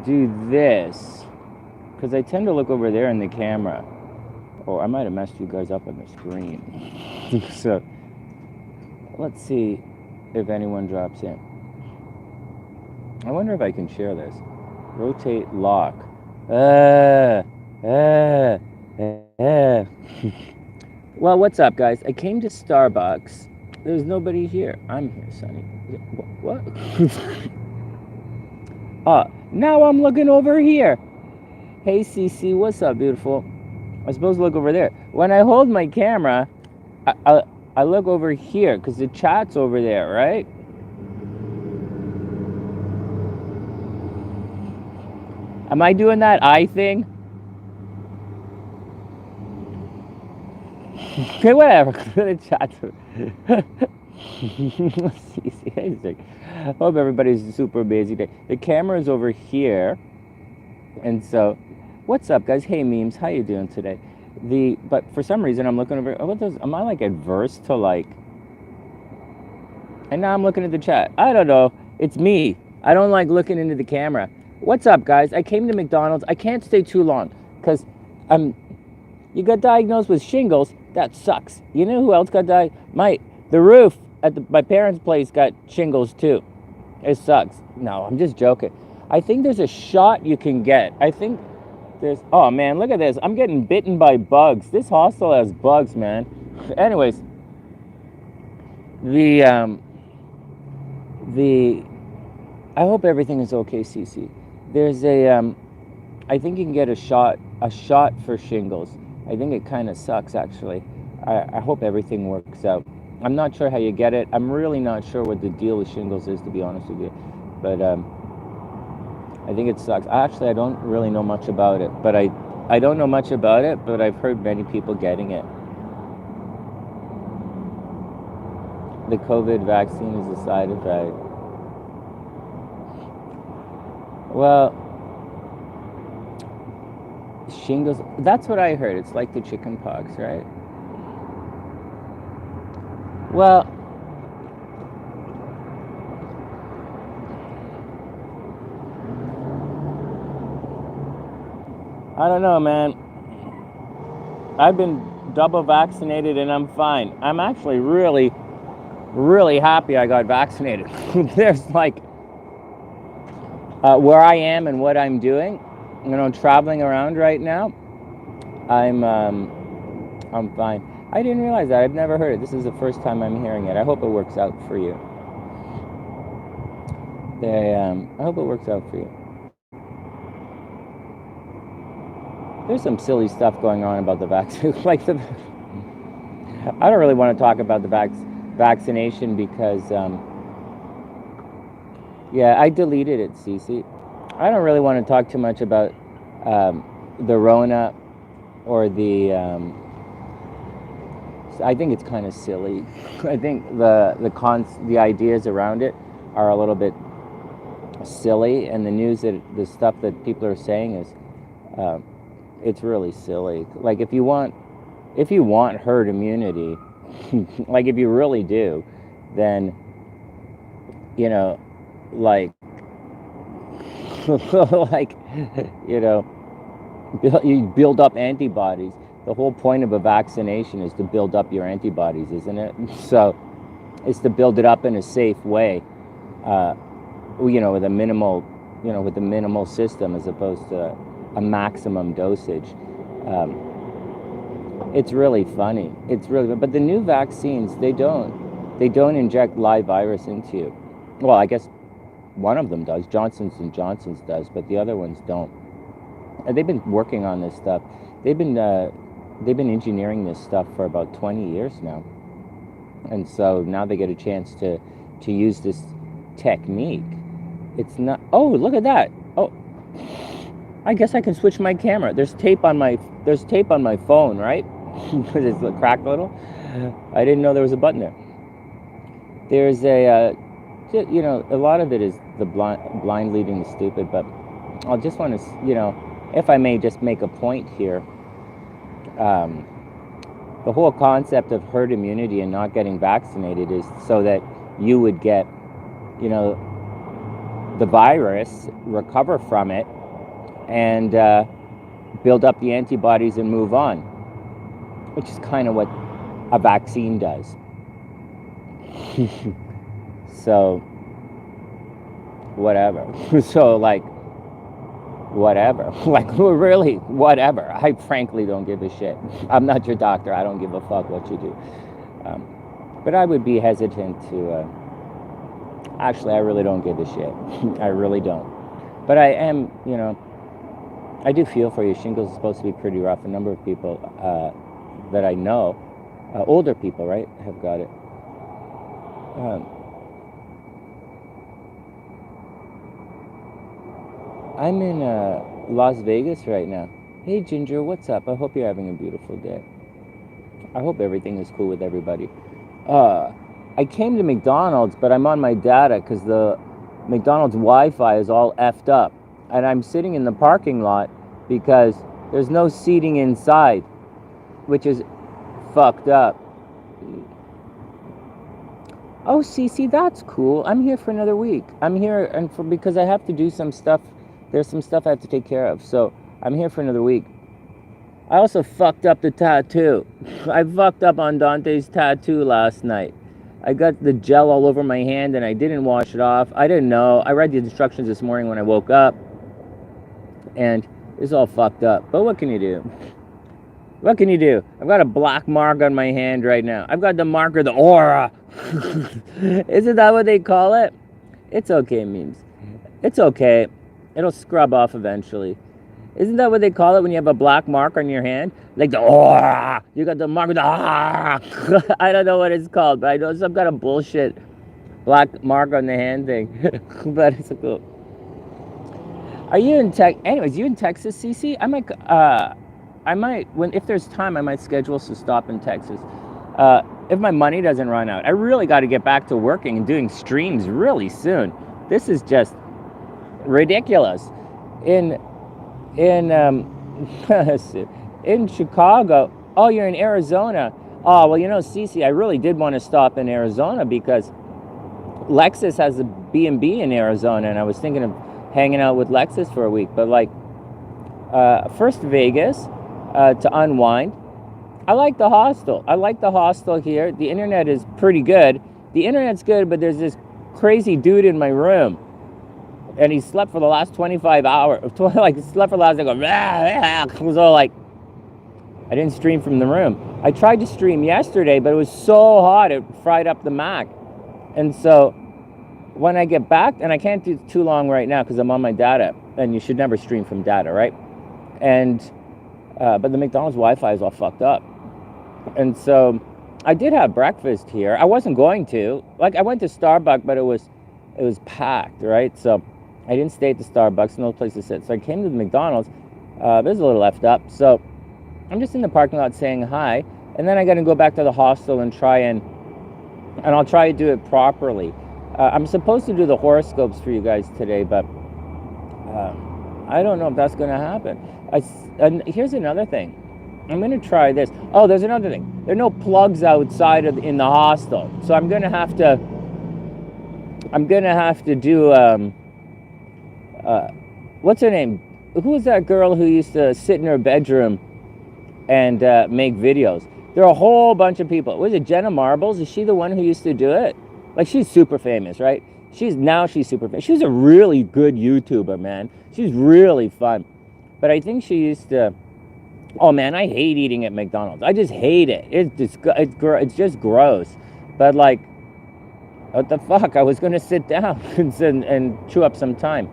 do this, because I tend to look over there in the camera. Oh, I might have messed you guys up on the screen. So, let's see if anyone drops in. I wonder if I can share this. Rotate lock. Well, what's up, guys? I came to Starbucks. There's nobody here. I'm here, Sonny. What? Now I'm looking over here. Hey, CC, what's up, beautiful? I'm supposed to look over there. When I hold my camera, I look over here because the chat's over there, right? Am I doing that eye thing? Okay, whatever. The chat's hope everybody's super busy day. The camera's over here, and so, what's up, guys? Hey, memes, how you doing today? But for some reason I'm looking over. What does? Am I like adverse to like? And now I'm looking at the chat. I don't know. It's me. I don't like looking into the camera. What's up, guys? I came to McDonald's. I can't stay too long because you got diagnosed with shingles. That sucks. You know who else got diagnosed? The roof at my parents' place got shingles too. It sucks. No, I'm just joking. I think there's a shot you can get. I think there's. Oh man, look at this. I'm getting bitten by bugs. This hostel has bugs, man. Anyways, I hope everything is okay, Cece. There's I think you can get a shot for shingles. I think it kind of sucks, actually. I hope everything works out. I'm not sure how you get it. I'm really not sure what the deal with shingles is, to be honest with you. But I think it sucks. Actually, I don't really know much about it. But I don't know much about it, but I've heard many people getting it. The COVID vaccine is a side effect. Well, shingles, that's what I heard. It's like the chicken pox, right? Well, I don't know, man. I've been double vaccinated and I'm fine. I'm actually really, really happy I got vaccinated. There's like, where I am and what I'm doing, traveling around right now, I'm fine. I didn't realize that. I've never heard it. This is the first time I'm hearing it. I hope it works out for you. I hope it works out for you. There's some silly stuff going on about the vaccine. I don't really want to talk about the vaccination because, yeah, I deleted it, Cece. I don't really want to talk too much about the Rona or the. I think it's kind of silly. I think the ideas around it are a little bit silly, and the stuff that people are saying is, it's really silly. Like if you want herd immunity, like if you really do, then like like you build up antibodies. The whole point of a vaccination is to build up your antibodies, isn't it? So it's to build it up in a safe way, with a minimal system as opposed to a maximum dosage. It's really funny. But the new vaccines, they don't inject live virus into you. Well, I guess one of them does. Johnson & Johnson's does, but the other ones don't. And they've been working on this stuff. They've been engineering this stuff for about 20 years now. And so now they get a chance to use this technique. It's not. Oh, look at that. Oh, I guess I can switch my camera. There's tape on my phone, right? Because it's cracked a little. I didn't know there was a button there. There's a lot of it is the blind leading the stupid, but I'll just want to, if I may just make a point here. The whole concept of herd immunity and not getting vaccinated is so that you would get, the virus, recover from it, and build up the antibodies and move on, which is kind of what a vaccine does. So, whatever. So, like, whatever. Like, really, whatever. I frankly don't give a shit. I'm not your doctor. I don't give a fuck what you do. But I would be hesitant to... actually, I really don't give a shit. I really don't. But I am, you know, I do feel for you. Shingles is supposed to be pretty rough. A number of people that I know, older people, right, have got it. I'm in Las Vegas right now. Hey, Ginger, what's up? I hope you're having a beautiful day. I hope everything is cool with everybody. I came to McDonald's, but I'm on my data because the McDonald's Wi-Fi is all effed up. And I'm sitting in the parking lot because there's no seating inside, which is fucked up. Oh, Cece, that's cool. I'm here for another week. I'm here because I have to do some stuff. There's some stuff I have to take care of. So I'm here for another week. I also fucked up the tattoo. I fucked up on Dante's tattoo last night. I got the gel all over my hand and I didn't wash it off. I didn't know. I read the instructions this morning when I woke up. And it's all fucked up. But what can you do? What can you do? I've got a black mark on my hand right now. I've got the marker, the aura. Isn't that what they call it? It's okay, memes. It's okay. It'll scrub off eventually. Isn't that what they call it when you have a black mark on your hand? Like the aura. You got the mark of the aura. I don't know what it's called, but I know some kind of bullshit black mark on the hand thing. But it's cool. Are you in anyways, you in Texas, Cece? I might, if there's time, I might schedule to stop in Texas. If my money doesn't run out. I really got to get back to working and doing streams really soon. This is just ridiculous. In Chicago. Oh, you're in Arizona. Oh, well, you know, Cece, I really did want to stop in Arizona because Lexus has a B&B in Arizona, and I was thinking of hanging out with Lexus for a week. But, like, first Vegas to unwind. I like the hostel. I like the hostel here. The internet is pretty good. The internet's good, but there's this crazy dude in my room. And he slept for the last 25 hours. Like, he slept for the last, I go, it was all like, I didn't stream from the room. I tried to stream yesterday, but it was so hot, it fried up the Mac. And so, when I get back, and I can't do too long right now because I'm on my data, and you should never stream from data, right? And, but the McDonald's Wi-Fi is all fucked up. And so, I did have breakfast here. I wasn't going to. Like, I went to Starbucks, but it was packed, right? So, I didn't stay at the Starbucks, no place to sit. So I came to the McDonald's. It was a little effed up. So I'm just in the parking lot saying hi. And then I got to go back to the hostel and I'll try to do it properly. I'm supposed to do the horoscopes for you guys today, but I don't know if that's going to happen. And here's another thing. I'm going to try this. Oh, there's another thing. There are no plugs outside in the hostel. So I'm going to have to do... what's her name? Who was that girl who used to sit in her bedroom and make videos? There are a whole bunch of people. Was it Jenna Marbles? Is she the one who used to do it? Like, she's super famous, right? She's super famous. She was a really good YouTuber, man. She's really fun. But I think she used to... Oh, man, I hate eating at McDonald's. I just hate it. It's just gross. But, like, what the fuck? I was going to sit down and chew up some time.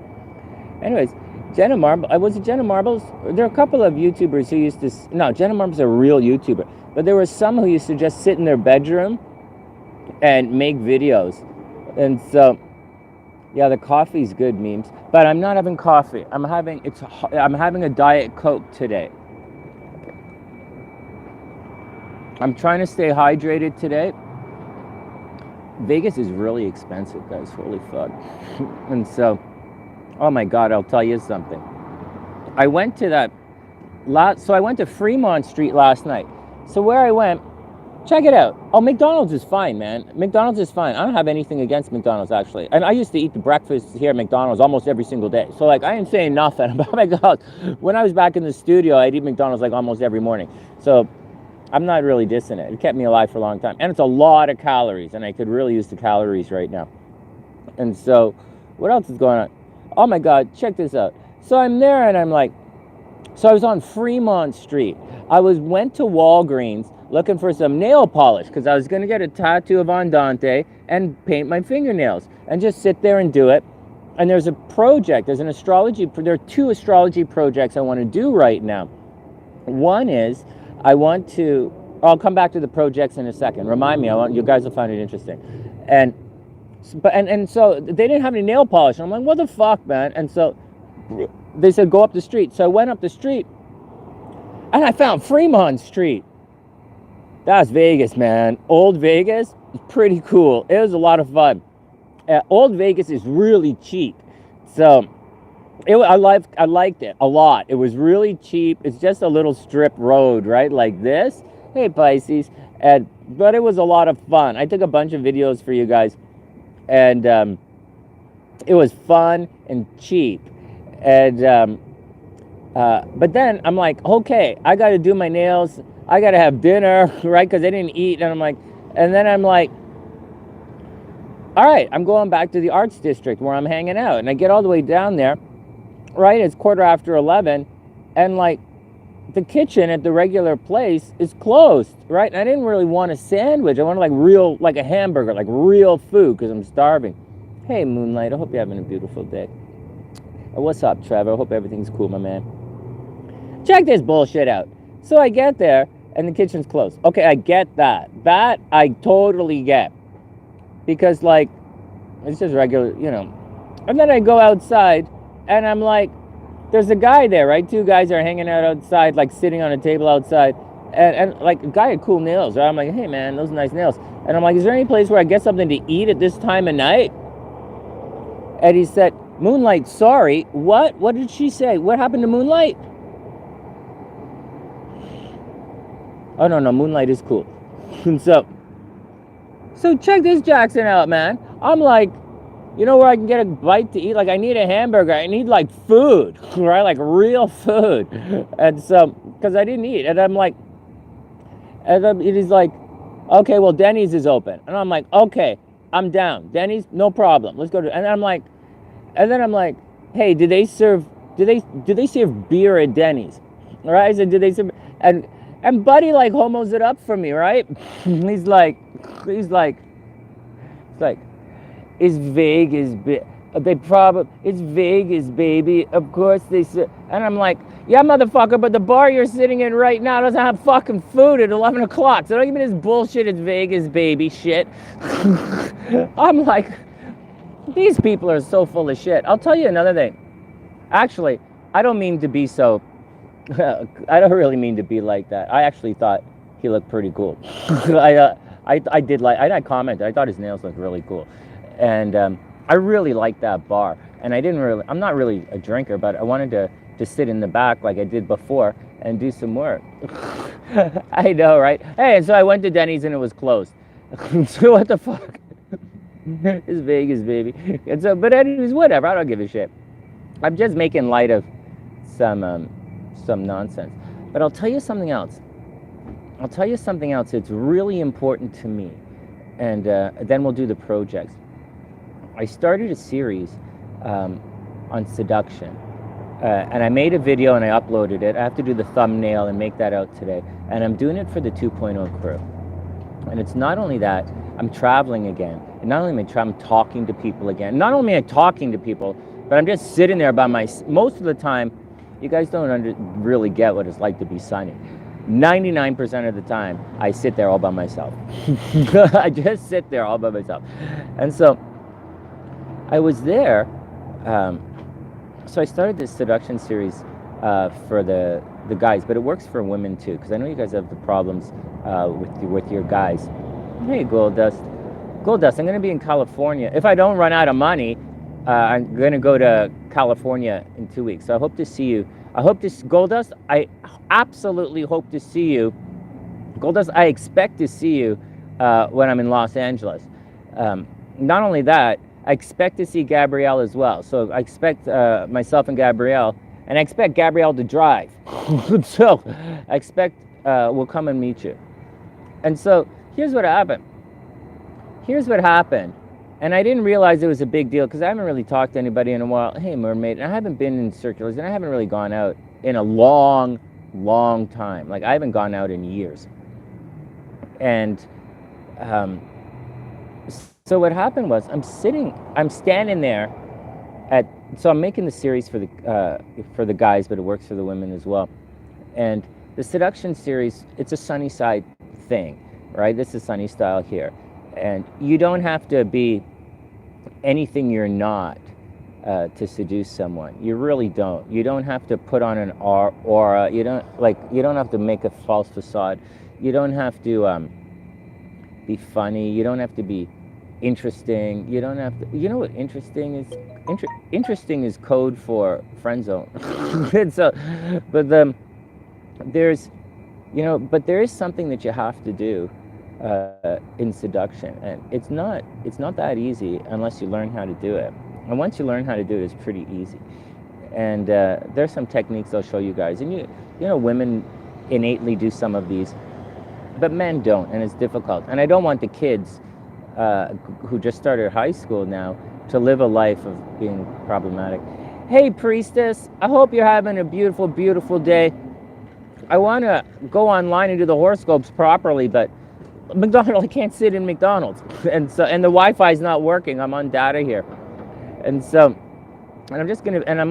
Anyways, Jenna Marbles, was it Jenna Marbles? There are a couple of YouTubers who used to, no, Jenna Marbles is a real YouTuber, but there were some who used to just sit in their bedroom and make videos. And so, yeah, the coffee's good, memes, but I'm not having coffee. I'm having a Diet Coke today. I'm trying to stay hydrated today. Vegas is really expensive, guys, holy fuck. And so, oh my God, I'll tell you something. I went to Fremont Street last night. So where I went, Check it out. Oh, McDonald's is fine, man. McDonald's is fine. I don't have anything against McDonald's, actually. And I used to eat the breakfast here at McDonald's almost every single day. So, like, I ain't saying nothing about McDonald's. When I was back in the studio, I'd eat McDonald's, like, almost every morning. So, I'm not really dissing it. It kept me alive for a long time. And it's a lot of calories, and I could really use the calories right now. And so, what else is going on? Oh, my God, check this out. So, I'm there, and I'm like, so I was on Fremont Street. I went to Walgreens looking for some nail polish because I was going to get a tattoo of Andante and paint my fingernails and just sit there and do it. And there's a project, there are 2 astrology projects I want to do right now. One is I'll come back to the projects in a second. Remind me, you guys will find it interesting. And so they didn't have any nail polish. And I'm like, what the fuck, man? And so they said, go up the street. So I went up the street and I found Fremont Street. That's Vegas, man. Old Vegas is pretty cool. It was a lot of fun. Old Vegas is really cheap. So I liked it a lot. It was really cheap. It's just a little strip road, right? Like this. Hey, Pisces. But it was a lot of fun. I took a bunch of videos for you guys. And it was fun and cheap. And but then I'm like, okay, I got to do my nails. I got to have dinner, right? Because I didn't eat. And then I'm like, all right, I'm going back to the arts district where I'm hanging out. And I get all the way down there, right? It's 11:15. And like the kitchen at the regular place is closed, right? And I didn't really want a sandwich. I wanted like a hamburger, like real food because I'm starving. Hey, Moonlight, I hope you're having a beautiful day. What's up, Trevor? I hope everything's cool, my man. Check this bullshit out. So I get there, and the kitchen's closed. Okay, I get that. That I totally get. Because, like, it's just regular, And then I go outside, and I'm like, there's a guy there, right? 2 guys are hanging out outside, like, sitting on a table outside. And like, a guy had cool nails, right? I'm like, hey, man, those are nice nails. And I'm like, is there any place where I get something to eat at this time of night? And he said, Moonlight, sorry. What? What did she say? What happened to Moonlight? Oh, no, Moonlight is cool. So check this Jackson out, man. I'm like, you know where I can get a bite to eat? Like, I need a hamburger. I need, like, food, right? Like, real food. And so, because I didn't eat. And I'm like, he's like, okay, well, Denny's is open. And I'm like, okay, I'm down. Denny's, no problem. Let's go to, and then I'm like, hey, do they serve beer at Denny's? All right? I said, do they serve, and Buddy, like, homos it up for me, right? He's like, it's Vegas, it's Vegas, baby. Of course they serve. And I'm like, yeah, motherfucker, but the bar you're sitting in right now doesn't have fucking food at 11 o'clock. So don't give me this bullshit, it's Vegas, baby shit. I'm like, these people are so full of shit. I'll tell you another thing. Actually, I don't mean to be so... I don't really mean to be like that. I actually thought he looked pretty cool. I commented. I thought his nails looked really cool. And I really liked that bar. And I'm not really a drinker, but I wanted to sit in the back like I did before and do some work. I know, right? Hey, and so I went to Denny's and it was closed. So what the fuck? It's Vegas, baby. And so, but anyways, whatever. I don't give a shit. I'm just making light of some nonsense. But I'll tell you something else. It's really important to me. And then we'll do the projects. I started a series on seduction. And I made a video and I uploaded it. I have to do the thumbnail and make that out today. And I'm doing it for the 2.0 crew. And it's not only that, I'm traveling again. And not only am I'm talking to people again. Not only am I talking to people, but I'm just sitting there by most of the time. You guys don't really get what it's like to be sunny. 99% of the time, I sit there all by myself. I just sit there all by myself. And so, I was there. So I started this seduction series for the guys, but it works for women too, because I know you guys have the problems with your guys. Hey, Gold Dust, I'm going to be in California. If I don't run out of money, I'm going to go to California in 2 weeks. So I hope to see you. Gold Dust, I absolutely hope to see you Goldust, I expect to see you when I'm in Los Angeles. Not only that, I expect to see Gabrielle as well. So I expect myself and Gabrielle, and I expect Gabrielle to drive. So I expect we'll come and meet you. And so here's what happened. And I didn't realize it was a big deal because I haven't really talked to anybody in a while. Hey, mermaid. And I haven't been in circulars, and I haven't really gone out in a long time. Like, I haven't gone out in years. And so what happened was I'm standing there so I'm making the series for the guys, but it works for the women as well. And the seduction series, it's a sunny side thing, right? This is sunny style here. And you don't have to be anything you're not to seduce someone. You really don't. You don't have to put on an aura. You don't have to make a false facade. You don't have to be funny. You don't have to be interesting. You don't have to. You know what interesting is? Interesting is code for friend zone. And so, but there is something that you have to do in seduction, and it's not that easy unless you learn how to do it. And once you learn how to do it, it's pretty easy. And there's some techniques I'll show you guys. And you know, women innately do some of these, but men don't, and it's difficult. And I don't want the kids who just started high school now to live a life of being problematic. Hey, priestess, I hope you're having a beautiful, beautiful day. I want to go online and do the horoscopes properly, but McDonald's, I can't sit in McDonald's. And the Wi-Fi is not working. I'm on data here. And so, I'm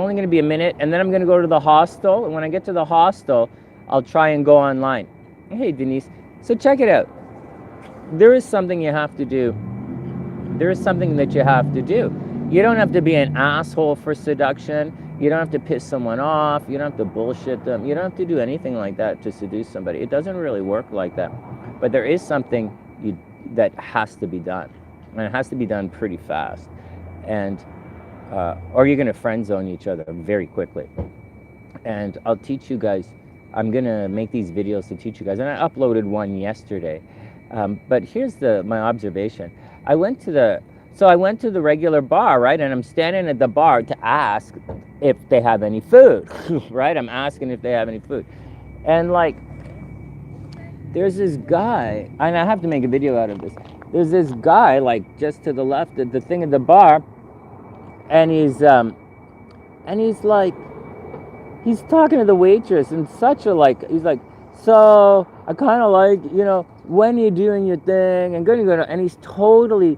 only going to be a minute, and then I'm going to go to the hostel. And when I get to the hostel, I'll try and go online. Hey, Denise. So check it out. There is something you have to do. There is something that you have to do. You don't have to be an asshole for seduction. You don't have to piss someone off. You don't have to bullshit them. You don't have to do anything like that to seduce somebody. It doesn't really work like that. But there is something that has to be done. And it has to be done pretty fast. And or you're going to friend zone each other very quickly. And I'll teach you guys. I'm going to make these videos to teach you guys. And I uploaded one yesterday. But here's my observation. I went to the regular bar, right? And I'm standing at the bar to ask if they have any food, right? I'm asking if they have any food. And like, there's this guy, and I have to make a video out of this. There's this guy, like, just to the left at the thing at the bar, and he's like, he's talking to the waitress in such a, like, he's like, so I kind of like, you know, when you're doing your thing, and he's totally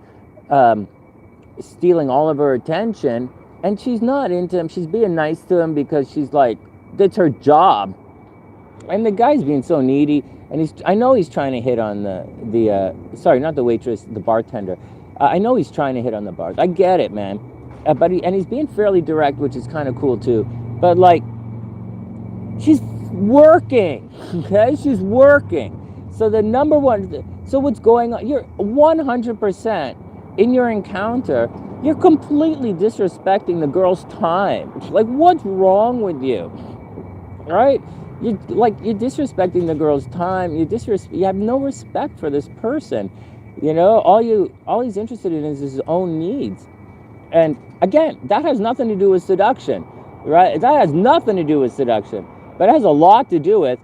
stealing all of her attention, and she's not into him. She's being nice to him because she's like, that's her job. And the guy's being so needy, and I know he's trying to hit on sorry, not the waitress, the bartender. I know he's trying to hit on the bars. I get it, man. But he's being fairly direct, which is kind of cool too. But like, she's working, okay? She's working. So so what's going on? You're 100% in your encounter. You're completely disrespecting the girl's time. Like, what's wrong with you? Right? You're disrespecting the girl's time. You have no respect for this person. You know, all he's interested in is his own needs. And again, that has nothing to do with seduction, right? That has nothing to do with seduction, but it has a lot to do with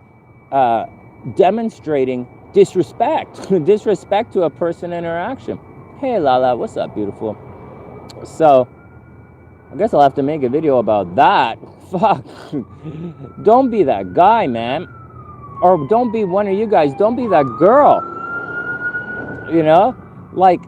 demonstrating disrespect to a person interaction. Hey, Lala, what's up, beautiful? So, I guess I'll have to make a video about that. Fuck. Don't be that guy, man. Or don't be one of you guys. Don't be that girl. You know? Like,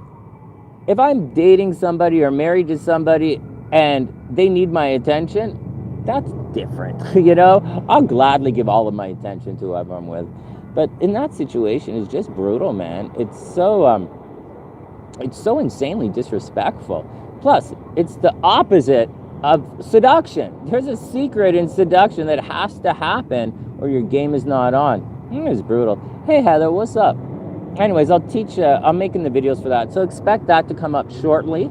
if I'm dating somebody or married to somebody and they need my attention, that's different. You know? I'll gladly give all of my attention to whoever I'm with. But in that situation, it's just brutal, man. It's so insanely disrespectful. Plus, it's the opposite of seduction. There's a secret in seduction that has to happen or your game is not on. It's brutal. Hey, Heather, what's up? Anyways, I'm making the videos for that. So expect that to come up shortly.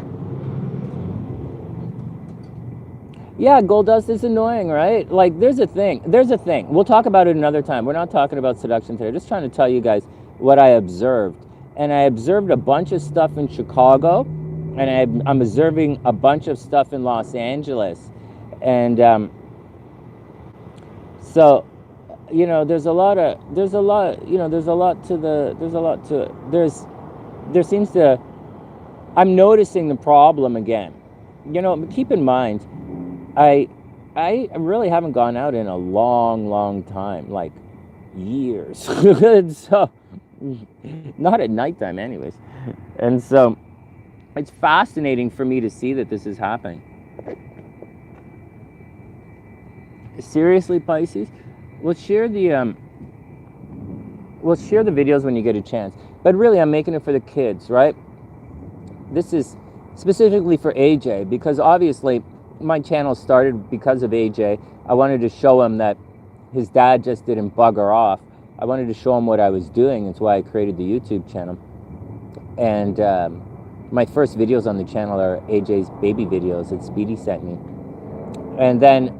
Yeah, gold dust is annoying, right? Like, there's a thing. We'll talk about it another time. We're not talking about seduction today. Just trying to tell you guys what I observed. And I observed a bunch of stuff in Chicago, and I'm observing a bunch of stuff in Los Angeles. And so, there's a lot there seems to, I'm noticing the problem again. Keep in mind, I really haven't gone out in a long time, like years. And so, not at nighttime anyways. And so, it's fascinating for me to see that this is happening. Seriously, Pisces, we'll share the videos when you get a chance. But really, I'm making it for the kids, right? This is specifically for AJ, because obviously my channel started because of AJ. I wanted to show him that his dad just didn't bugger off. I wanted to show him what I was doing. That's why I created the YouTube channel. And my first videos on the channel are AJ's baby videos that Speedy sent me. And then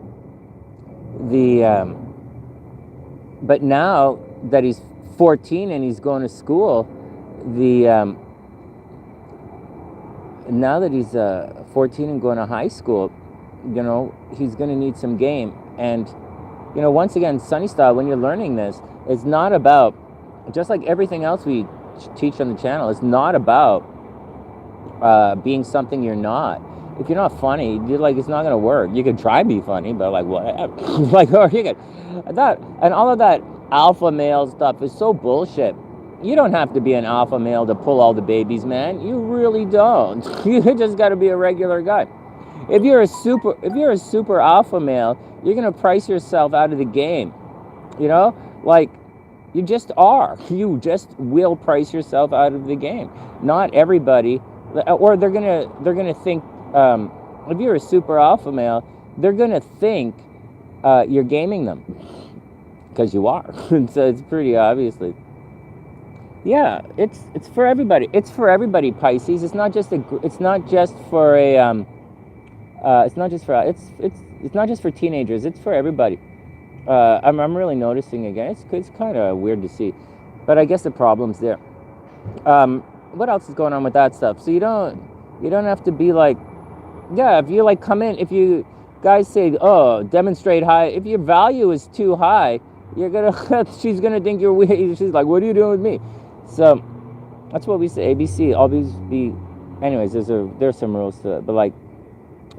but now that he's 14 and he's going to school, now that he's 14 and going to high school, he's going to need some game. And once again, Sunny Style, when you're learning this, it's not about, just like everything else we teach on the channel, it's not about being something you're not. If you're not funny, it's not going to work. You can try to be funny, but what? Or you can, that, and all of that alpha male stuff is so bullshit. You don't have to be an alpha male to pull all the babies, man. You really don't. You just got to be a regular guy. If you're a super alpha male, you're going to price yourself out of the game. You just are. You just will price yourself out of the game. Not everybody, or they're gonna think. If you're a super alpha male, they're gonna think you're gaming them, because you are. And so it's pretty obviously. Yeah, it's for everybody. It's for everybody, Pisces. It's not just for teenagers. It's for everybody. I'm really noticing again. It's kind of weird to see, but I guess the problem's there. What else is going on with that stuff? So you don't have to be like, yeah. If you come in, if you guys say, oh, demonstrate high. If your value is too high, she's gonna think you're weird. She's like, what are you doing with me? So that's what we say. ABC. Always be. Anyways, there's some rules to it, but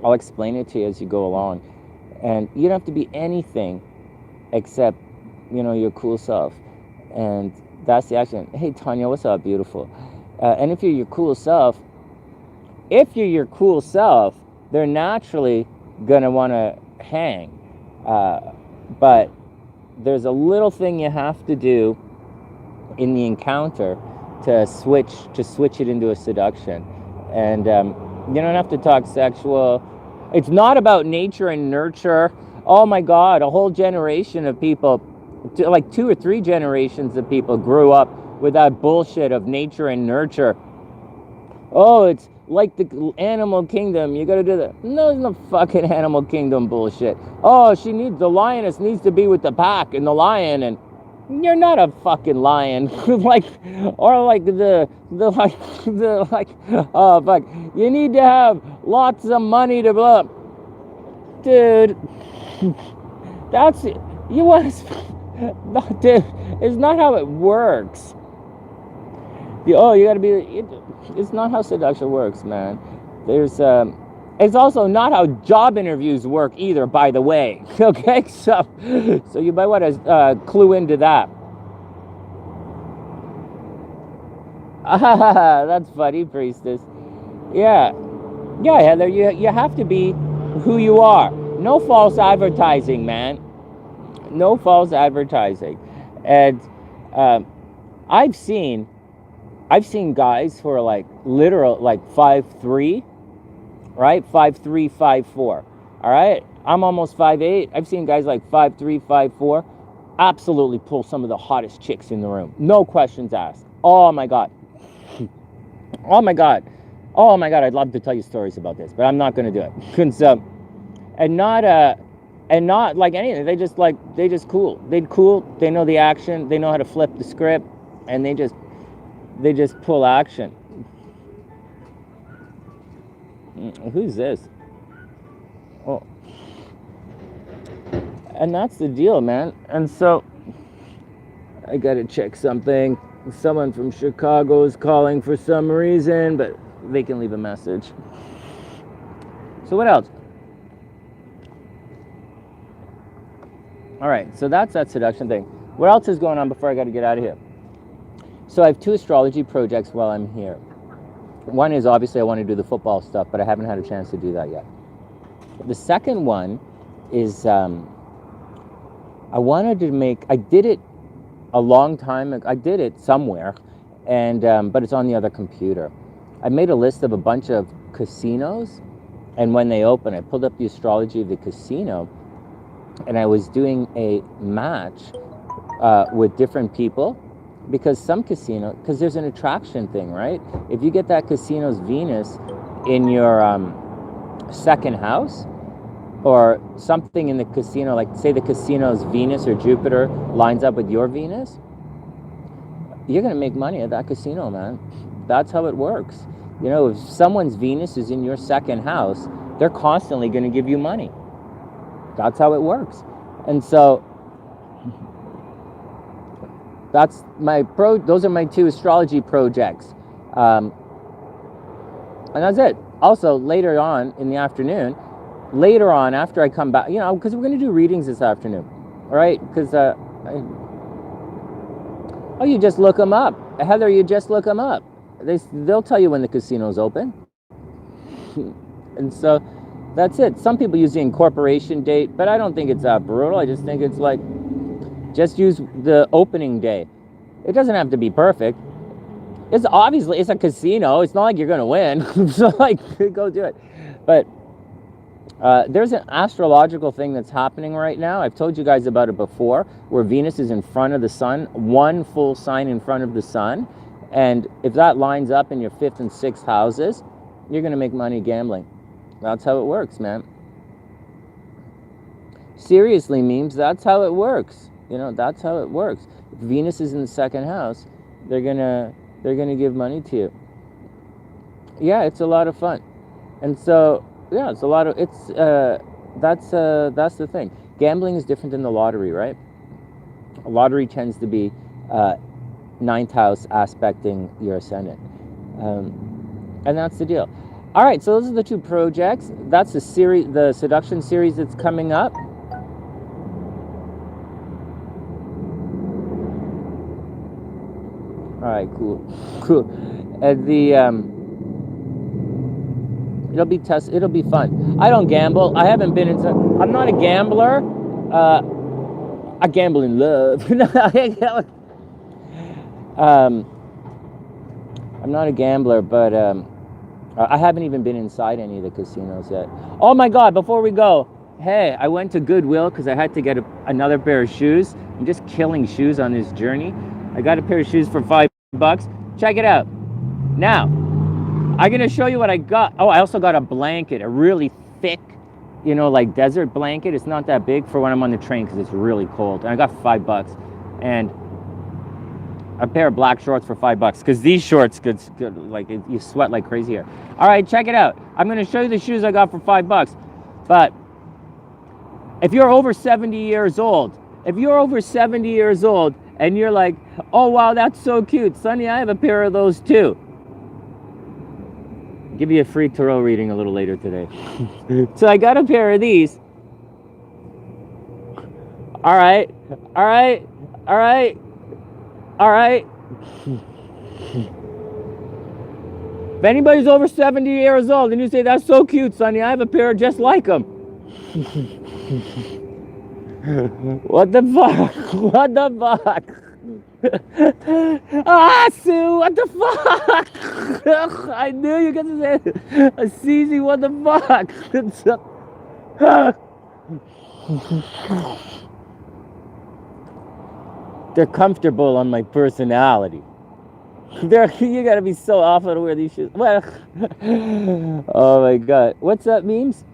I'll explain it to you as you go along, and you don't have to be anything except your cool self, and that's the action. Hey Tanya, what's up, beautiful? And if you're your cool self, they're naturally gonna want to hang, but there's a little thing you have to do in the encounter to switch it into a seduction. And you don't have to talk sexual. It's not about nature and nurture. Oh my God, a whole generation of people, 2 or 3 generations of people grew up with that bullshit of nature and nurture. Oh, it's like the animal kingdom. You gotta do that. No, it's no fucking animal kingdom bullshit. Oh, the lioness needs to be with the pack and the lion, and you're not a fucking lion. Oh fuck, you need to have lots of money to blah. Dude, that's it. You want to, dude, it's not how it works. You gotta be, it's not how seduction works, man. It's also not how job interviews work either, by the way. Okay, so you might want to clue into that. That's funny, priestess. Yeah, Heather, you have to be who you are. No false advertising, man. No false advertising. And I've seen guys who are literal 5'3", right? 5'3", 5'4". All right, I'm almost 5'8". I've seen guys 5'3", 5'4", absolutely pull some of the hottest chicks in the room. No questions asked. Oh my God. Oh my God. I'd love to tell you stories about this, but I'm not going to do it. and not like anything. They just cool. They know the action. They know how to flip the script, and they just pull action. Who's this? Oh, and that's the deal, man. And so I gotta check something. Someone from Chicago is calling for some reason, but they can leave a message. So what else? All right, so that's that seduction thing. What else is going on before I got to get out of here? So I have 2 astrology projects while I'm here. One is obviously I want to do the football stuff, but I haven't had a chance to do that yet. The second one is I did it a long time ago. I did it somewhere, and but it's on the other computer. I made a list of a bunch of casinos, and when they open, I pulled up the astrology of the casino, and I was doing a match with different people, because some casino, because there's an attraction thing, right? If you get that casino's Venus in your second house, or something in the casino, like say the casino's Venus or Jupiter lines up with your Venus, you're gonna make money at that casino, man. That's how it works. You know, if someone's Venus is in your second house, they're constantly gonna give you money. That's how it works. And so that's those are my 2 astrology projects. And that's it. Also, later on in the afternoon, after I come back, because we're going to do readings this afternoon, all right? Because, you just look them up. Heather, you just look them up. They'll tell you when the casino's open. And so that's it. Some people use the incorporation date, but I don't think it's that brutal. I just think it's like, just use the opening day. It doesn't have to be perfect. It's a casino. It's not like you're going to win. So go do it. But there's an astrological thing that's happening right now. I've told you guys about it before, where Venus is in front of the sun, one full sign in front of the sun. And if that lines up in your 5th and 6th houses, you're going to make money gambling. That's how it works, man. Seriously, memes, that's how it works. That's how it works. If Venus is in the second house, they're gonna give money to you. Yeah, it's a lot of fun. And so, yeah, it's a lot of, that's the thing. Gambling is different than the lottery, right? A lottery tends to be 9th house aspecting your ascendant. And that's the deal. All right, so those are the 2 projects. That's the seduction series that's coming up. All right, cool. And it'll be fun. I don't gamble. I haven't been into. I'm not a gambler. I gamble in love. I'm not a gambler, but I haven't even been inside any of the casinos yet. Oh my God! Before we go, hey, I went to Goodwill because I had to get another pair of shoes. I'm just killing shoes on this journey. I got a pair of shoes for $5. Check it out. Now, I'm gonna show you what I got. Oh, I also got a blanket, a really thick, like desert blanket. It's not that big for when I'm on the train because it's really cold. And I got $5. And a pair of black shorts for $5 because these shorts you sweat like crazy here. All right, check it out. I'm gonna show you the shoes I got for $5. But if you're over 70 years old, and you're like, oh wow, that's so cute, Sonny, I have a pair of those too. I'll give you a free tarot reading a little later today. So I got a pair of these. All right. If anybody's over 70 years old and you say, that's so cute, Sonny, I have a pair just like them. What the fuck? Sue, what the fuck? I knew you were going to say Cece, what the fuck? They're comfortable on my personality. You gotta be so awful to wear these shoes. Well, oh my God. What's up, memes?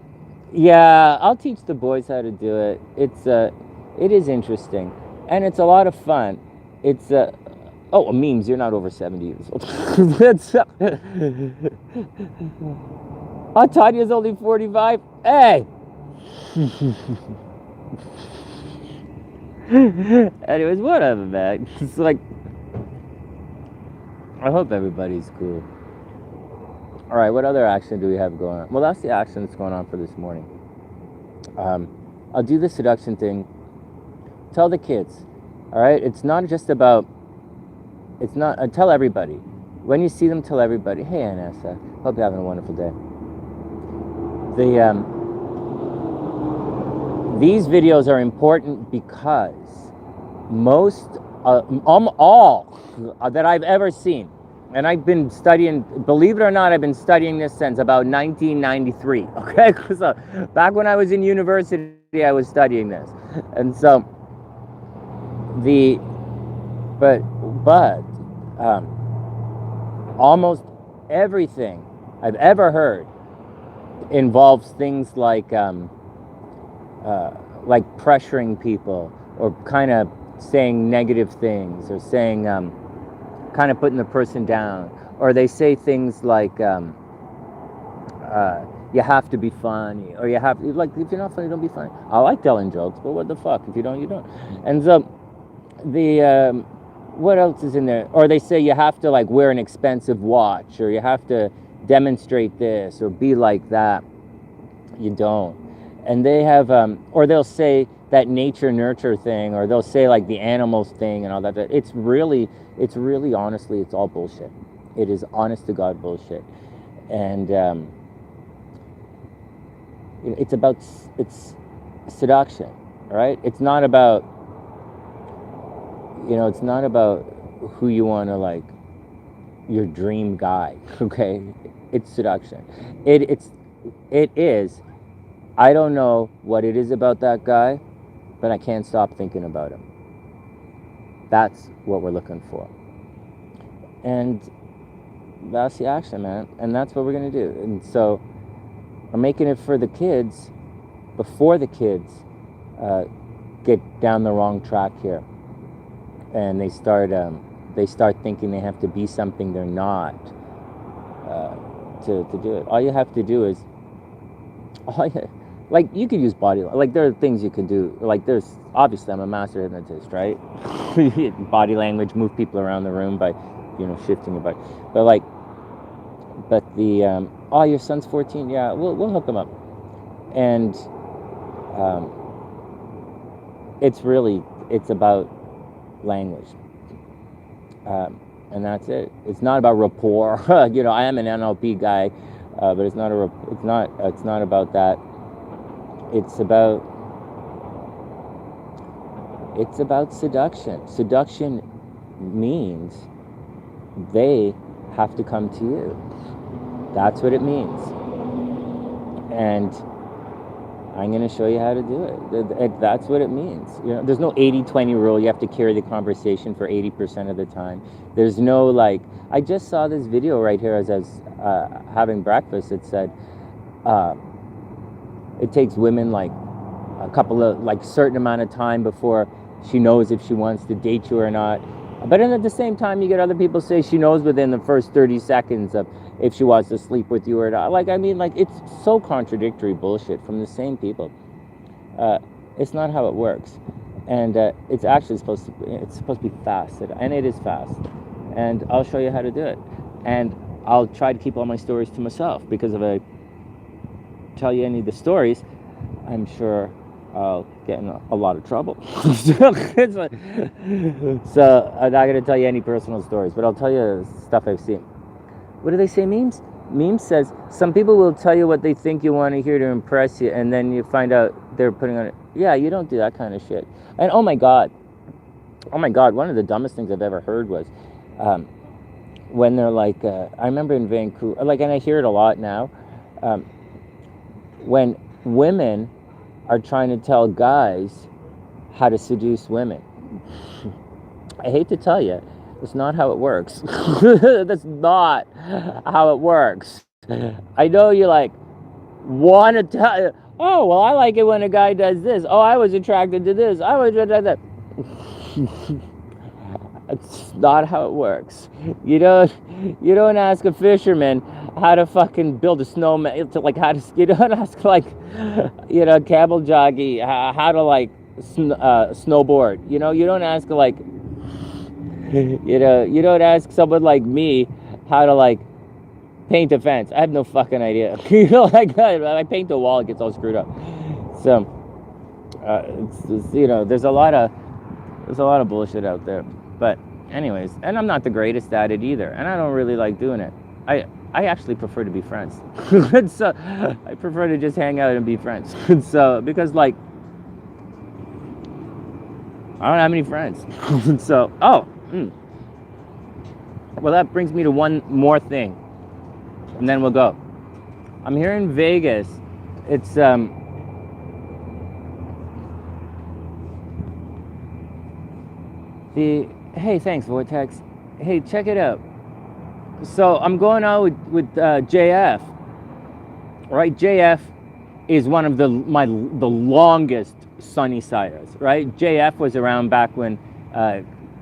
Yeah, I'll teach the boys how to do it. It is interesting, and it's a lot of fun. It's oh, memes. You're not over 70 years old. That's oh, Tanya's only 45. Hey. Anyways, whatever, man. It's like I hope everybody's cool. All right, what other action do we have going on? Well, that's the action that's going on for this morning. I'll do the seduction thing. Tell the kids, all right? It's not just about. It's not. Tell everybody. When you see them, tell everybody. Hey, Anessa. Hope you're having a wonderful day. These videos are important because most, all that I've ever seen, and I've been studying, believe it or not, I've been studying this since about 1993, okay? So back when I was in university, I was studying this. And so almost everything I've ever heard involves things like pressuring people, or kind of saying negative things, or saying kind of putting the person down, or they say things like you have to be funny, or you have, like, if you're not funny, don't be funny. I like telling jokes, but what the fuck, if you don't, you don't. And so what else is in there? Or they say you have to, like, wear an expensive watch, or you have to demonstrate this, or be like that. You don't. And they have or they'll say that nature nurture thing, or they'll say like the animals thing and all that. It's really honestly, it's all bullshit. It is honest to God bullshit. And it's seduction, right? It's not about, it's not about who you want to, like, your dream guy, okay? It's seduction. It is. I don't know what it is about that guy, but I can't stop thinking about him. That's what we're looking for. And that's the action, man. And that's what we're going to do. And so I'm making it for the kids before the kids get down the wrong track here. And they start thinking they have to be something they're not to do it. All you have to do is, like, you can use body, like, there are things you can do, like, there's, obviously I'm a master hypnotist, right? Body language, move people around the room by, shifting your body. But oh, your son's 14, yeah, we'll hook him up. And it's about language. And that's it. It's not about rapport. I am an NLP guy, but it's not about that. It's about seduction. Seduction means they have to come to you. That's what it means. And I'm going to show you how to do it. That's what it means. There's no 80-20 rule. You have to carry the conversation for 80% of the time. There's no, like, I just saw this video right here as I was having breakfast. It said, it takes women like a couple of, like, certain amount of time before she knows if she wants to date you or not. But then at the same time, you get other people say she knows within the first 30 seconds of if she wants to sleep with you or not. Like, I mean, like, it's so contradictory bullshit from the same people. It's not how it works. And it's actually supposed to be fast. And it is fast. And I'll show you how to do it. And I'll try to keep all my stories to myself, because if I tell you any of the stories, I'm sure I'll get in a lot of trouble. So I'm not going to tell you any personal stories, but I'll tell you stuff I've seen. What do they say, memes? Memes says, some people will tell you what they think you want to hear to impress you, and then you find out they're putting on it. Yeah, you don't do that kind of shit. And oh my God, one of the dumbest things I've ever heard was when they're like, I remember in Vancouver, like, and I hear it a lot now, when women are trying to tell guys how to seduce women. I hate to tell you, it's not how it works. That's not how it works. I know you, like, want to tell, Oh, well, I like it when a guy does this. Oh, I was attracted to this. I was that. That's not how it works. You don't ask a fisherman how to fucking build a snowman. To like how to. You don't ask like, camel jockey how to like snowboard. You don't ask like, you don't ask someone like me how to like paint a fence. I have no fucking idea. Like I paint the wall, it gets all screwed up. So, there's a lot of bullshit out there. But anyways, and I'm not the greatest at it either, and I don't really like doing it. I actually prefer to be friends. So I prefer to just hang out and be friends. So because like I don't have any friends. So well, that brings me to one more thing, and then we'll go. I'm here in Vegas. It's hey, thanks Vortex. Hey, check it out. So I'm going out with JF. Right, JF is one of the longest sunny siders. Right, JF was around back when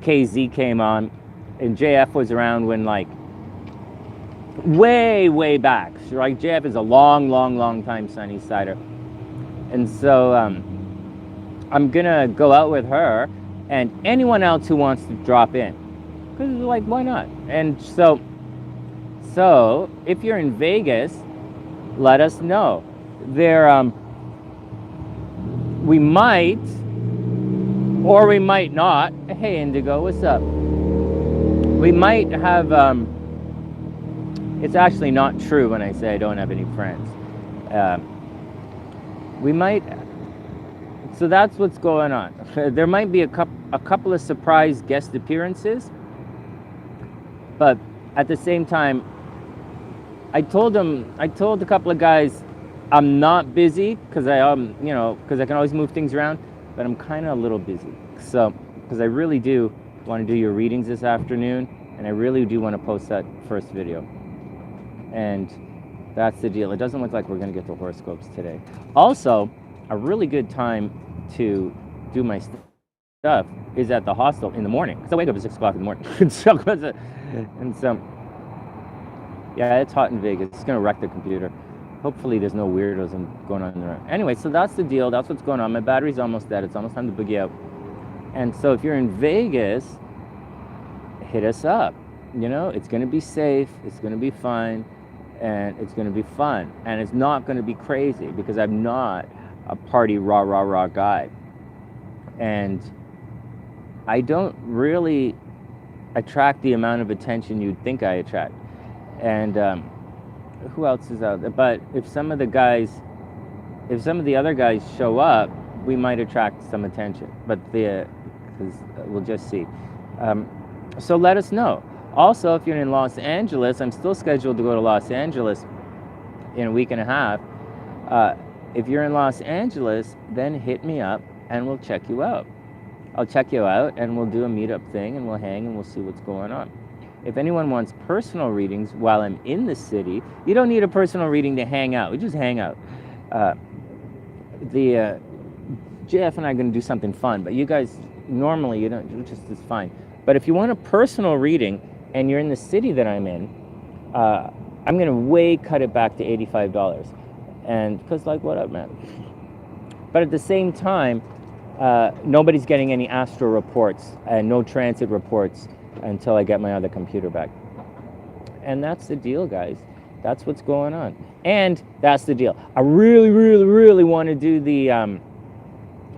KZ came on, and JF was around when like way back. Right, JF is a long time sunny sider, and so I'm gonna go out with her and anyone else who wants to drop in, because like why not? And so if you're in Vegas, let us know. We might or we might not. Hey Indigo, what's up? We might have it's actually not true when I say I don't have any friends. We might. So that's what's going on. There might be a couple of surprise guest appearances, but at the same time, I told a couple of guys, I'm not busy because because I can always move things around, but I'm kind of a little busy. So because I really do want to do your readings this afternoon, and I really do want to post that first video. And that's the deal. It doesn't look like we're going to get the horoscopes today. Also, a really good time to do my stuff is at the hostel in the morning, because I wake up at 6 o'clock in the morning. and so, yeah, it's hot in Vegas. It's going to wreck the computer. Hopefully there's no weirdos going on there. Anyway, so that's the deal. That's what's going on. My battery's almost dead. It's almost time to boogie out. And so if you're in Vegas, hit us up. It's going to be safe. It's going to be fine. And it's going to be fun. And it's not going to be crazy, because I'm not a party rah guy. And I don't really attract the amount of attention you'd think I attract. And who else is out there? But if some of the other guys show up, we might attract some attention. But because we'll just see. So let us know. Also, if you're in Los Angeles, I'm still scheduled to go to Los Angeles in a week and a half. If you're in Los Angeles, then hit me up and we'll check you out. I'll check you out and we'll do a meetup thing and we'll hang and we'll see what's going on. If anyone wants personal readings while I'm in the city, you don't need a personal reading to hang out. We just hang out. JF and I are going to do something fun, but you guys, normally, it's fine. But if you want a personal reading and you're in the city that I'm in, I'm going to cut it back to $85. And because like, what up, man? But at the same time, nobody's getting any astral reports and no transit reports until I get my other computer back. And that's the deal, guys. That's what's going on. And that's the deal. I really want to do the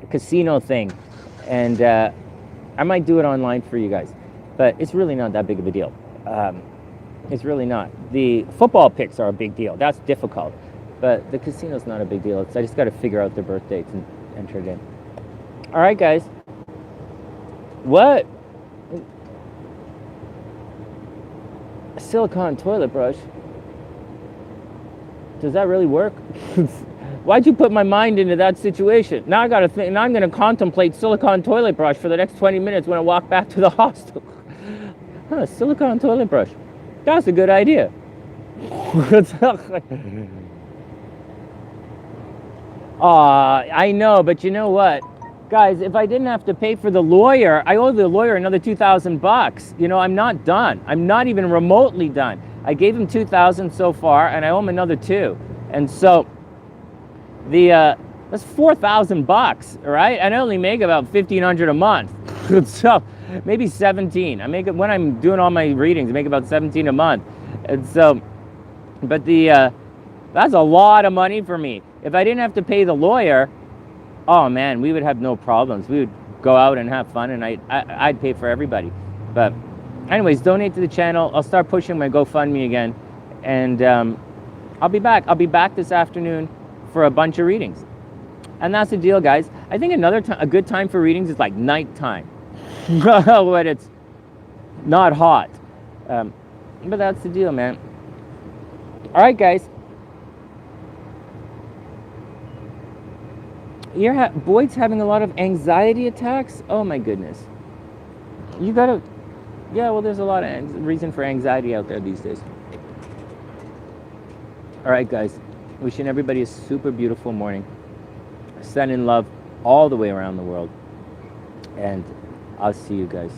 casino thing. And I might do it online for you guys. But it's really not that big of a deal. It's really not. The football picks are a big deal. That's difficult. But the casino's not a big deal. I just got to figure out their birth dates and enter it in. All right, guys. What? A silicone toilet brush? Does that really work? Why'd you put my mind into that situation? Now I got to think. Now I'm going to contemplate silicone toilet brush for the next 20 minutes when I walk back to the hostel. Silicone toilet brush. That's a good idea. I know, but you know what? Guys, if I didn't have to pay for the lawyer, I owe the lawyer another $2,000. You know, I'm not done. I'm not even remotely done. I gave him 2,000 so far, and I owe him another two. And so that's $4,000, right? And I only make about 1,500 a month. So maybe 17. I make it when I'm doing all my readings, I make about 17 a month. And so, but that's a lot of money for me. If I didn't have to pay the lawyer, oh man, we would have no problems. We would go out and have fun, and I'd pay for everybody. But anyways, donate to the channel. I'll start pushing my GoFundMe again, and I'll be back. I'll be back this afternoon for a bunch of readings. And that's the deal, guys. I think a good time for readings is like nighttime when it's not hot. But that's the deal, man. All right, guys. Boyd's having a lot of anxiety attacks. Oh my goodness. You gotta, yeah. Well, there's a lot of reason for anxiety out there these days. All right, guys. Wishing everybody a super beautiful morning. Sending love all the way around the world. And I'll see you guys